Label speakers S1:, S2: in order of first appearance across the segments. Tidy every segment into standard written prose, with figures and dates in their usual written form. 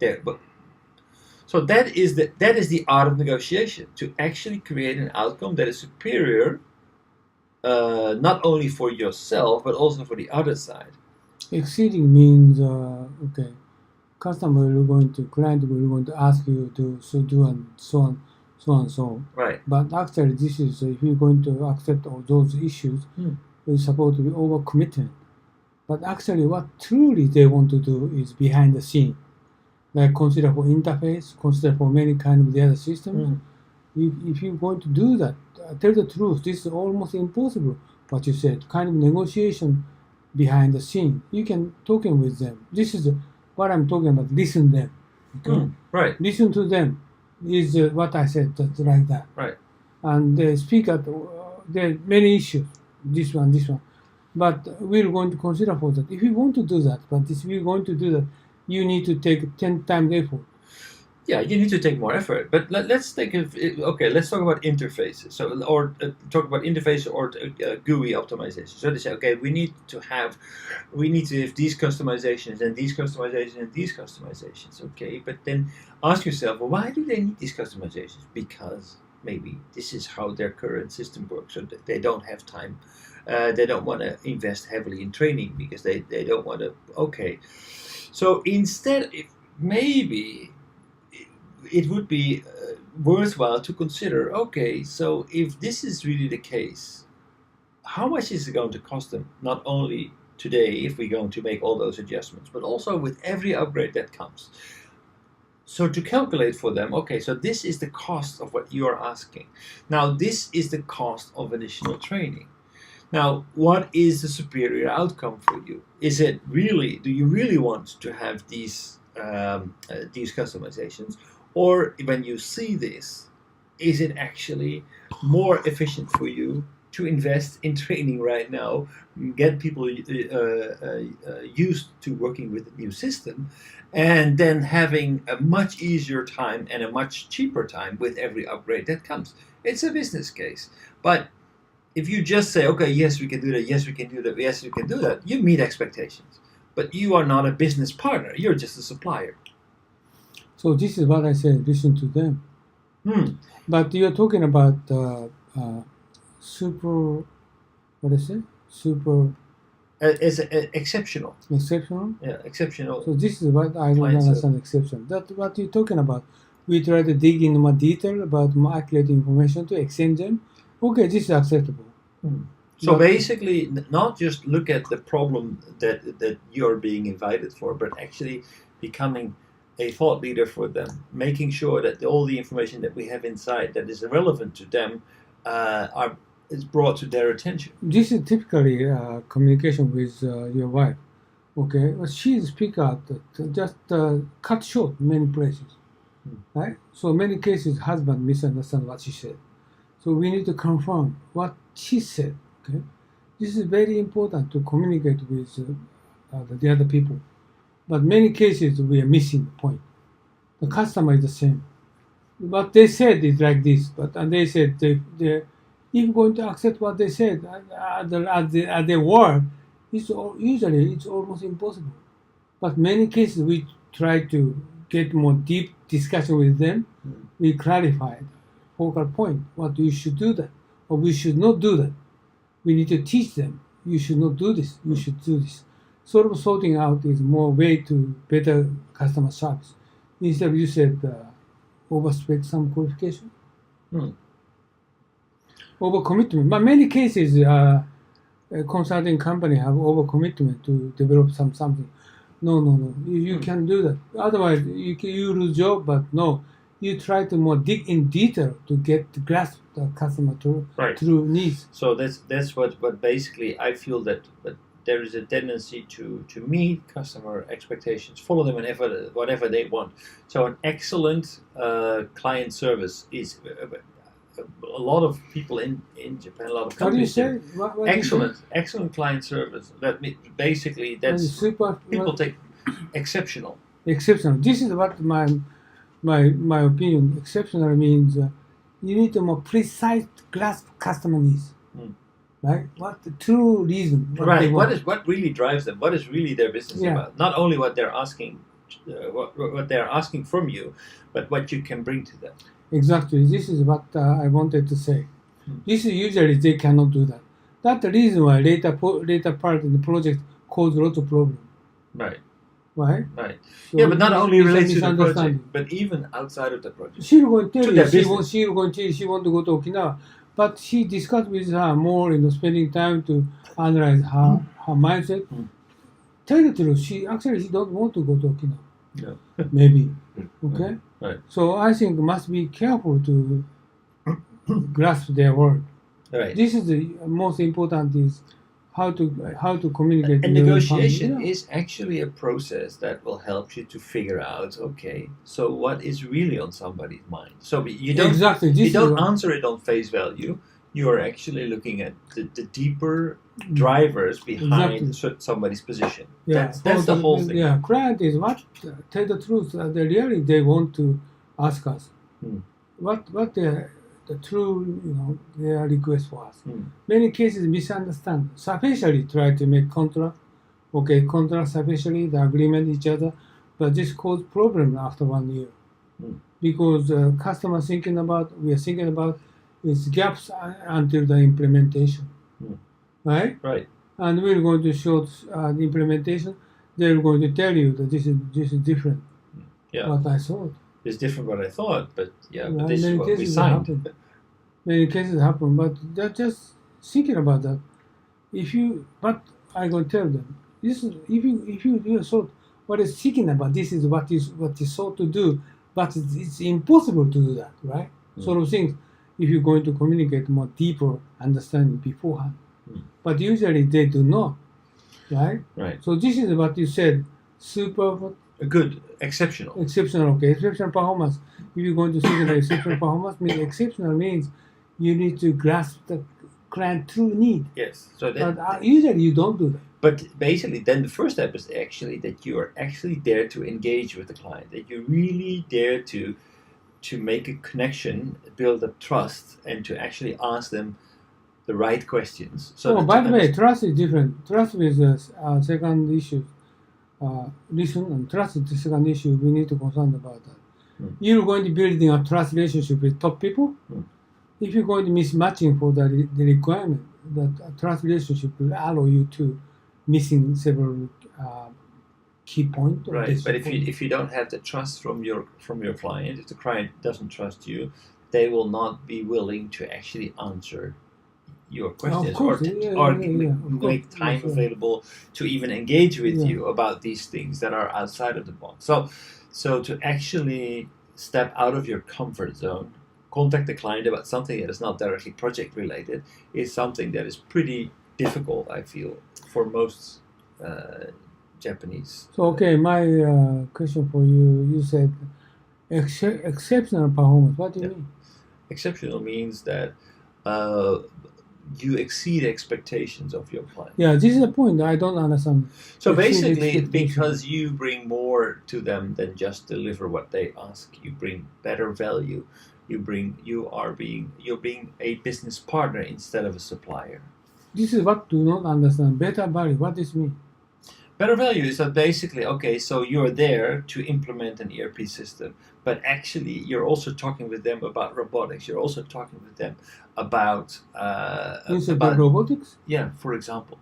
S1: there. But so that is the art of negotiation, to actually create an outcome that is superior, not only for yourself but also for the other side.
S2: Exceeding means client will going to ask you to so do and so on, so on, so on.
S1: Right.
S2: But actually, this is if you're going to accept all those issues, it's supposed to be overcommitment. But actually, what truly they want to do is behind the scene, like consider for interface, consider for many kind of the other systems. If you're going to do that, tell the truth. This is almost impossible. What you said, kind of negotiation behind the scene. You can talking with them. This is what I'm talking about. Listen to them. Okay?
S1: Right.
S2: Listen to them is what I said. That's like that.
S1: Right.
S2: And they speak at there are many issues. This one. But we're going to consider for that. If you want to do that, but if you're going to do that, you need to take 10 times effort.
S1: Yeah, you need to take more effort. But let's talk about interfaces. So, or talk about interface or GUI optimization. So they say, okay, we need to have these customizations and these customizations and these customizations. Okay, but then ask yourself, well, why do they need these customizations? Because maybe this is how their current system works, so they don't have time. They don't want to invest heavily in training because they don't want to. Okay, so instead, maybe it would be worthwhile to consider, okay, so if this is really the case, how much is it going to cost them, not only today if we're going to make all those adjustments, but also with every upgrade that comes. So to calculate for them, okay, so this is the cost of what you are asking. Now this is the cost of additional training. Now, what is the superior outcome for you? Is it really, do you really want to have these customizations? Or when you see this, is it actually more efficient for you to invest in training right now, get people used to working with the new system, and then having a much easier time and a much cheaper time with every upgrade that comes? It's a business case. But if you just say, okay, yes, we can do that, yes, we can do that, yes, we can do that, you meet expectations. But you are not a business partner, you're just a supplier.
S2: So this is what I said, listen to them. But you're talking about super, what is it? Super...
S1: exceptional.
S2: Exceptional?
S1: Yeah, exceptional.
S2: So this is what I don't understand, exception. That's what you're talking about. We try to dig into more detail about more accurate information to exchange them. Okay, this is acceptable.
S1: So but basically, not just look at the problem that you're being invited for, but actually becoming a thought leader for them, making sure that all the information that we have inside that is relevant to them is brought to their attention.
S2: This is typically communication with your wife. Okay, well, she speaks out, just cut short many places, right? So many cases, husband misunderstand what she said. So we need to confirm what she said. Okay, this is very important to communicate with the other people. But many cases we are missing the point. The customer is the same. What they said is like this, and they said they're even going to accept what they said at their word. Usually it's almost impossible. But many cases we try to get more deep discussion with them. We clarify the focal point, what you should do that, or we should not do that. We need to teach them, you should not do this, you should do this. Sort of sorting out is more way to better customer service. Instead of you said overspec some qualification, overcommitment. But many cases, a consulting company have overcommitment to develop something. No. You can do that. Otherwise, you lose job. But no, you try to more dig in detail to get to grasp the customer through needs.
S1: So that's what basically I feel that there is a tendency to meet customer expectations, follow them whatever they want. So an excellent client service is a lot of people in Japan, a lot of companies.
S2: What
S1: excellent client service. That basically that's people take exceptional.
S2: Exceptional. This is what my opinion. Exceptional means you need to more precise grasp customer needs. Right? What the true reason?
S1: What really drives them? What is really their business about? Not only what they're asking what they are asking from you, but what you can bring to them.
S2: Exactly. This is what I wanted to say.
S1: Hmm.
S2: This is usually they cannot do that. That's the reason why later part in the project cause a lot of problems.
S1: Right.
S2: Right?
S1: Right.
S2: So
S1: Yeah, but not only relates to the
S2: misunderstanding.
S1: project, but even outside of the project.
S2: She's going to tell
S1: To
S2: you
S1: their business.
S2: she going to tell you she want to go to Okinawa, but she discussed with her more, spending time to analyze her mindset.
S1: Mm.
S2: Tell the truth, she don't want to go to Okinawa.
S1: No.
S2: Maybe. Okay?
S1: Right.
S2: So I think must be careful to grasp their word.
S1: Right.
S2: This is the most important is how to communicate.
S1: And
S2: with your
S1: negotiation
S2: family.
S1: is actually a process that will help you to figure out, okay, so what is really on somebody's mind. So you don't
S2: exactly.
S1: you don't answer it on face value. You are actually looking at the deeper drivers behind somebody's position.
S2: Yeah,
S1: that's the whole thing.
S2: Yeah, client is what tell the truth. They want to ask us what the true their request for us. Many cases misunderstand. Superficially try to make contract. Okay, contract superficially the agreement each other, but this cause problem after 1 year because customer we are thinking about is gaps until the implementation. Right?
S1: Right.
S2: And we're going to show the implementation. They're going to tell you that this is different.
S1: Yeah.
S2: What I thought.
S1: It's different what I thought, but but
S2: this
S1: is what we signed.
S2: Many cases happen, but they're just thinking about that. But I'm going to tell them this is if you thought what is thinking about this is what you thought to do, but it's impossible to do that, right? Sort of things. If you're going to communicate more deeper understanding beforehand. But usually they do not, right?
S1: Right.
S2: So this is what you said,
S1: good, exceptional.
S2: Exceptional, okay. Exceptional performance. If you're going to think about exceptional performance, exceptional means you need to grasp the client true need.
S1: Yes. So
S2: but usually you don't do that.
S1: But basically, then the first step is actually that you are actually there to engage with the client, that you really dare to make a connection, build up trust, and to actually ask them the right questions. So
S2: by the way, trust is different. Trust is a second issue. Listen and trust is the second issue. We need to concern about that. You're going to build a trust relationship with top people. If you're going to mismatching for the requirement, that trust relationship will allow you to missing several key points.
S1: Right, but if you don't have the trust from your client, if the client doesn't trust you, they will not be willing to actually answer your questions make time available to even engage with you about these things that are outside of the box. So to actually step out of your comfort zone, contact the client about something that is not directly project related, is something that is pretty difficult, I feel, for most Japanese.
S2: So my question for you, you said exceptional performance. What do you mean?
S1: Exceptional means that you exceed expectations of your client.
S2: Yeah, this is the point. I don't understand.
S1: So basically, because you bring more to them than just deliver what they ask, you bring better value. You're being a business partner instead of a supplier.
S2: This is what do not understand. Better value. What does this mean?
S1: Better value is that basically, okay, so you're there to implement an ERP system, but actually you're also talking with them about robotics. You're also talking with them about
S2: robotics?
S1: Yeah, for example.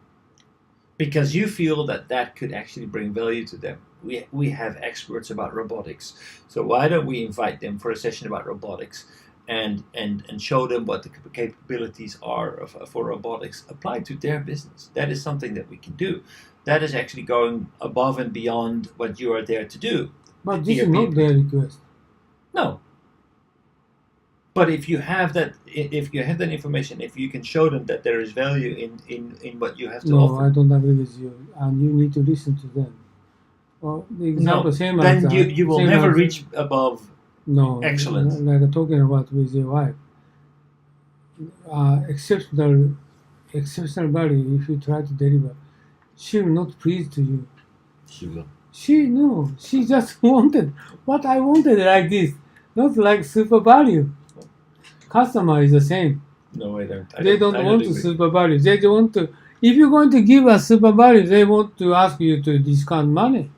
S1: Because you feel that could actually bring value to them. We have experts about robotics. So why don't we invite them for a session about robotics and show them what the capabilities are for robotics applied to their business. That is something that we can do. That is actually going above and beyond what you are there to do.
S2: But this is not their request.
S1: No. But if you have that information, if you can show them that there is value in what you have to offer.
S2: No, I don't agree with you. And you need to listen to them. Well, the example, same
S1: then
S2: as
S1: you will never reach above excellence.
S2: Like talking about with your wife. Exceptional value, if you try to deliver, she will not please to you.
S1: She will.
S2: She just wanted what I wanted like this, not like super value. Customer is the same.
S1: No, I don't.
S2: They don't want to super value. They don't want to. If you're going to give us super value, they want to ask you to discount money.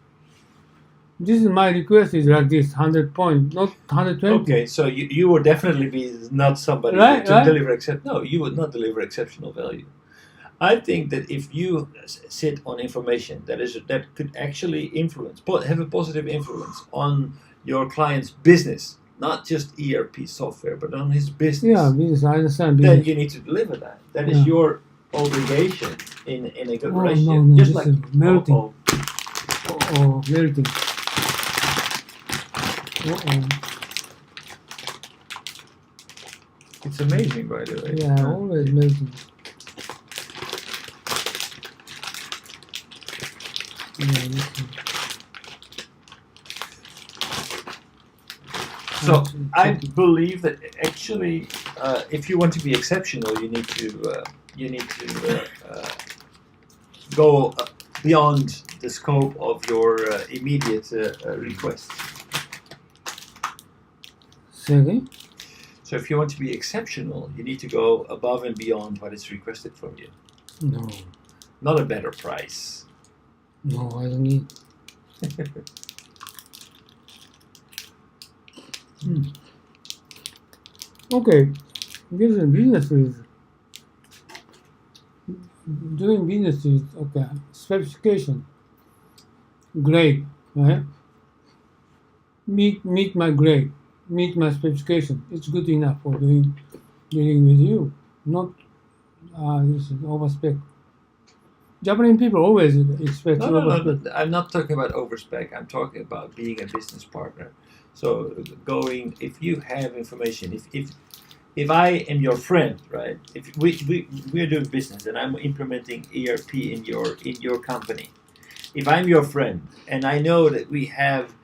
S2: This is my request is like this 100 point, not 120.
S1: Okay, so you would definitely be not somebody
S2: Right,
S1: to
S2: right.
S1: deliver no, you would not deliver exceptional value. I think that if you sit on information that could actually have a positive influence on your client's business, not just ERP software, but on his business,
S2: Yeah, business. I understand
S1: then
S2: business.
S1: you need to deliver that. That is
S2: Yeah.
S1: your obligation in a good
S2: Oh,
S1: relationship.
S2: no,
S1: Just
S2: this
S1: like
S2: is melting.
S1: oh,
S2: Oh, melting.
S1: it's amazing, by the way.
S2: Yeah, always melting. Yeah, this is.
S1: So I believe that actually, if you want to be exceptional, you need to go beyond the scope of your immediate request.
S2: Say again?
S1: So if you want to be exceptional, you need to go above and beyond what is requested from you.
S2: No,
S1: Not a better price.
S2: no, I don't need. Okay, business is doing business is okay. Specification, grade, right? Meet my grade, meet my specification. It's good enough for dealing with you. Not this is overspec. Japanese people always expect
S1: No,
S2: overspec.
S1: I'm not talking about overspec. I'm talking about being a business partner. So if you have information, if I am your friend, right? If we're doing business and I'm implementing ERP in your company, if I'm your friend and I know that we have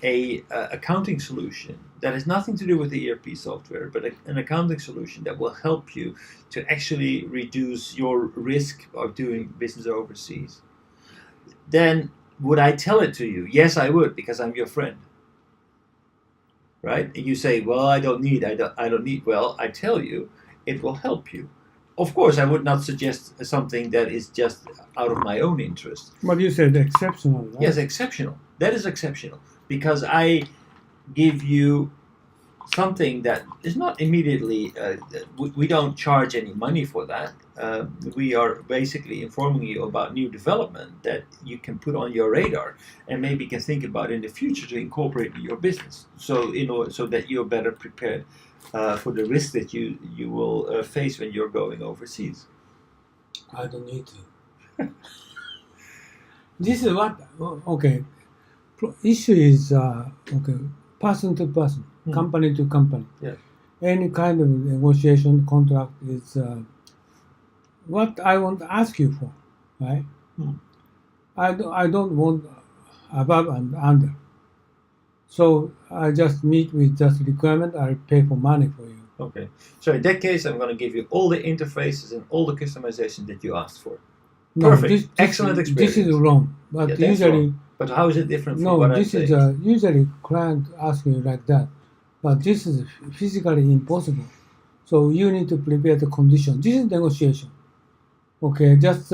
S1: a accounting solution that has nothing to do with the ERP software, but an accounting solution that will help you to actually reduce your risk of doing business overseas, then would I tell it to you? Yes, I would, because I'm your friend. Right? And you say, well, I don't need. Well, I tell you, it will help you. Of course, I would not suggest something that is just out of my own interest.
S2: But you said exceptional, right?
S1: Yes, exceptional. That is exceptional because I give you something that is not immediately. We don't charge any money for that. We are basically informing you about new development that you can put on your radar and maybe can think about in the future to incorporate in your business. So so that you're better prepared for the risk that you will face when you're going overseas.
S2: I don't need to. This is what okay. Issue is okay. Person to person, company to company.
S1: Yeah.
S2: Any kind of negotiation contract is what I want to ask you for, right? I don't want above and under. So I just meet with just requirement. I pay for money for you.
S1: Okay. So in that case, I'm going to give you all the interfaces and all the customization that you asked for.
S2: No,
S1: Perfect. Excellent experience.
S2: This is wrong. But
S1: Yeah,
S2: usually,
S1: wrong. But how is it different from
S2: no,
S1: what I'm
S2: this
S1: saying?
S2: is usually client ask you like that. But this is physically impossible. So you need to prepare the condition. This is negotiation. Okay, just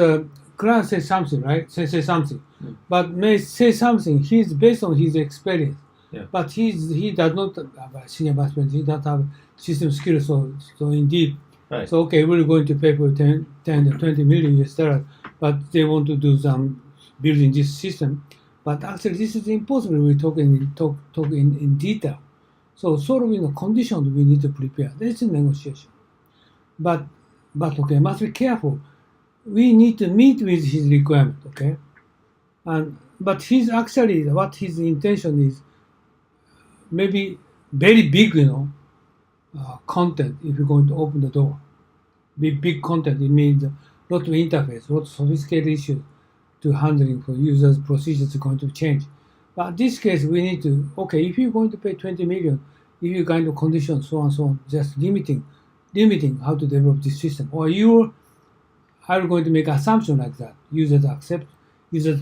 S2: client say something, right? Say something, but may say something. He's based on his experience.
S1: Yeah.
S2: But he does not have senior vice president. He doesn't have system skills. So indeed.
S1: Right.
S2: So okay, we're going to pay for 10 to 20 million US, but they want to do some building this system. But actually, this is impossible. We talk in detail. So sort of in the conditions we need to prepare. This is negotiation. But okay, must be careful. We need to meet with his requirement. Okay, but he's actually what his intention is. Maybe very big, content. If you're going to open the door, big content. It means a lot of interface, a lot of sophisticated issues to handling for users. Procedures are going to change. But in this case, we need to if you're going to pay 20 million, if you kind of conditions so on, just limiting how to develop this system, or you are going to make assumption like that.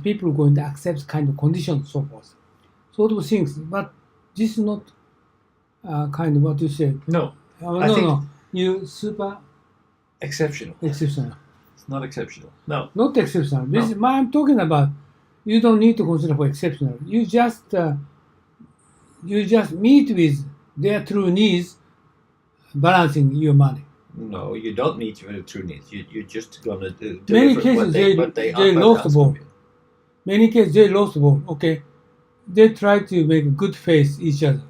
S2: People are going to accept kind of conditions, so forth. Sort of things, but this is not kind of what you said.
S1: No.
S2: No. You super
S1: Exceptional.
S2: exceptional.
S1: It's not exceptional. No.
S2: Not exceptional. I'm talking about you don't need to consider for exceptional. You just meet with their true needs, balancing your money.
S1: No, you don't need your true needs. You're just gonna do
S2: Many
S1: deliver
S2: cases they
S1: what
S2: lost the
S1: ask
S2: ball.
S1: of you.
S2: Many cases they lost the ball. Okay, they try to make good face each other.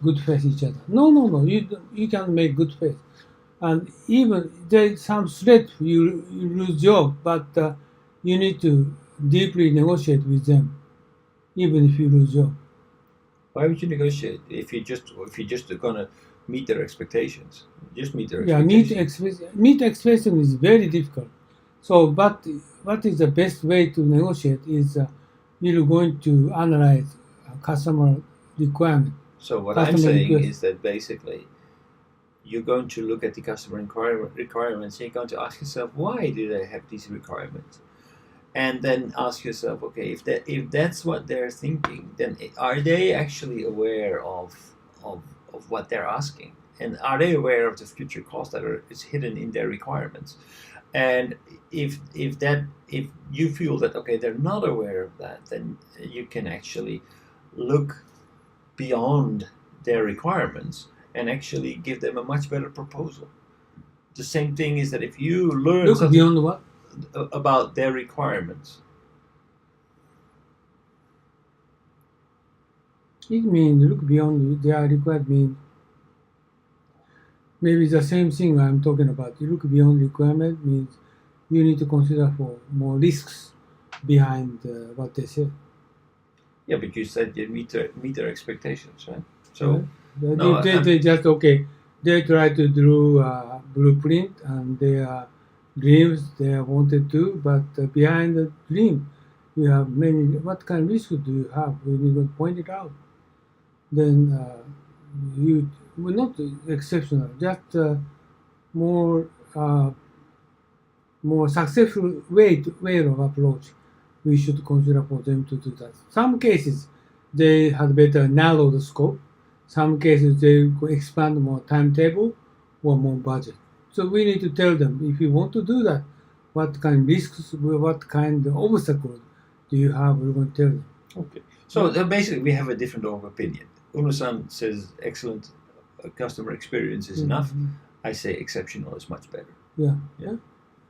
S2: Good face each other. No. You can make good face, and even there's some threat you lose job, but you need to deeply negotiate with them, even if you lose job.
S1: Why would you negotiate if you just gonna meet their expectations? Just meet their
S2: Yeah,
S1: expectations.
S2: meet expectation is very difficult. So, but what is the best way to negotiate is you're going to analyze customer requirement.
S1: So what I'm saying is that basically you're going to look at the customer requirements and you're going to ask yourself, why do they have these requirements? And then ask yourself, okay, if that's what they're thinking, then are they actually aware of what they're asking? And are they aware of the future cost that is hidden in their requirements? And if you feel that, okay, they're not aware of that, then you can actually look beyond their requirements and actually give them a much better proposal. The same thing is that if you learn
S2: look beyond what?
S1: About their requirements.
S2: It means look beyond their required means maybe the same thing I'm talking about. You look beyond requirement means you need to consider for more risks behind what they say.
S1: Yeah, but you said you meet their expectations, right? So
S2: yeah.
S1: no,
S2: they just okay. They try to draw a blueprint and their dreams they wanted to, but behind the dream, you have many. What kind of risk do you have? When you don't point it out, then you well, not exceptional, just more more successful way of approach. We should consider for them to do that. Some cases they had better narrow the scope. Some cases they expand more timetable or more budget. So we need to tell them if you want to do that, what kind of risks, what kind of obstacles do you have? We're going to tell them.
S1: Okay. So basically, we have a different opinion. Uno-san says excellent customer experience is enough. I say exceptional is much better.
S2: Yeah.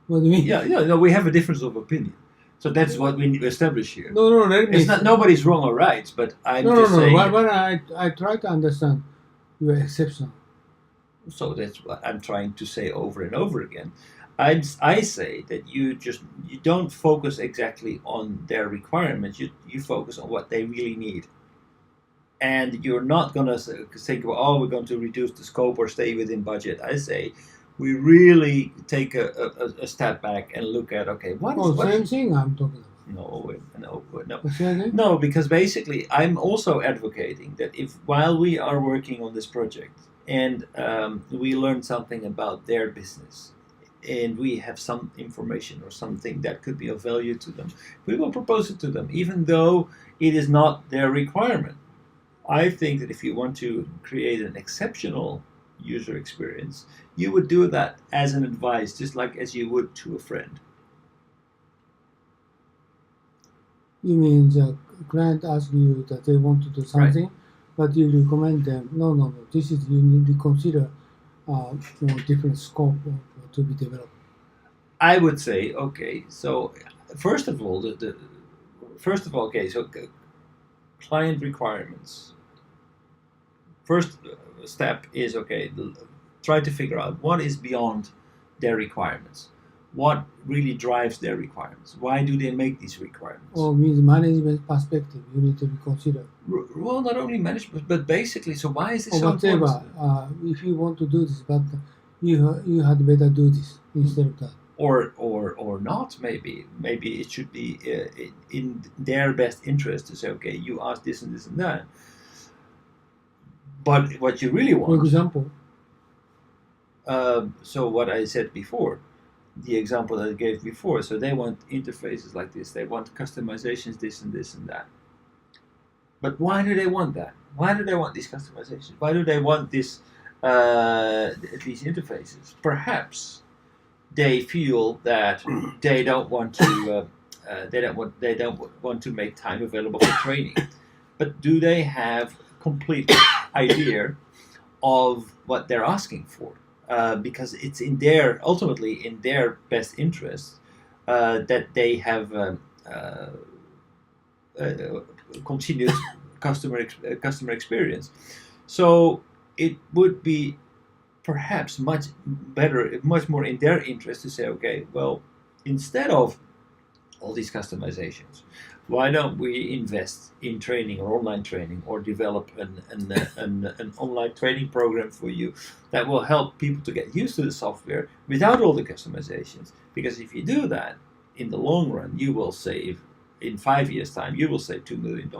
S2: What do you mean?
S1: Yeah. No, we have a difference of opinion. So that's what we establish here.
S2: No.
S1: It's not nobody's wrong or right, but I'm
S2: just
S1: saying.
S2: What I try to understand, you are exceptional.
S1: So that's what I'm trying to say over and over again. I say that you don't focus exactly on their requirements. You focus on what they really need. And you're not going to think, well, we're going to reduce the scope or stay within budget. I say we really take a step back and look at, okay,
S2: same thing I'm talking about.
S1: No, because basically I'm also advocating that if while we are working on this project and we learn something about their business and we have some information or something that could be of value to them, we will propose it to them, even though it is not their requirement. I think that if you want to create an exceptional user experience, you would do that as an advice, just like as you would to a friend.
S2: You mean the client asks you that they want to do something, right, but you recommend them, no, this is, you need to consider different scope to be developed.
S1: I would say, okay, so first of all, okay, so client requirements. First step is, okay, try to figure out what is beyond their requirements. What really drives their requirements? Why do they make these requirements?
S2: Or means management perspective, you need to reconsider.
S1: Well, not only management, but basically, so why is this
S2: so
S1: whatever,
S2: important? If you want to do this, but you had better do this instead of that.
S1: Or not, maybe it should be in their best interest to say, okay, you ask this and this and that. But what you really want...
S2: For example?
S1: So what I said before, the example that I gave before, so they want interfaces like this, they want customizations, this and this and that. But why do they want that? Why do they want these customizations? Why do they want these interfaces? Perhaps they feel that they don't want to they don't want to make time available for training. But do they have complete idea of what they're asking for? Because it's ultimately in their best interest that they have continuous customer experience. So it would be perhaps much better, much more in their interest to say, okay, well, instead of all these customizations, why don't we invest in training or online training, or develop an online training program for you that will help people to get used to the software without all the customizations? Because if you do that, in the long run, you will save, in 5 years' time, you will save $2 million.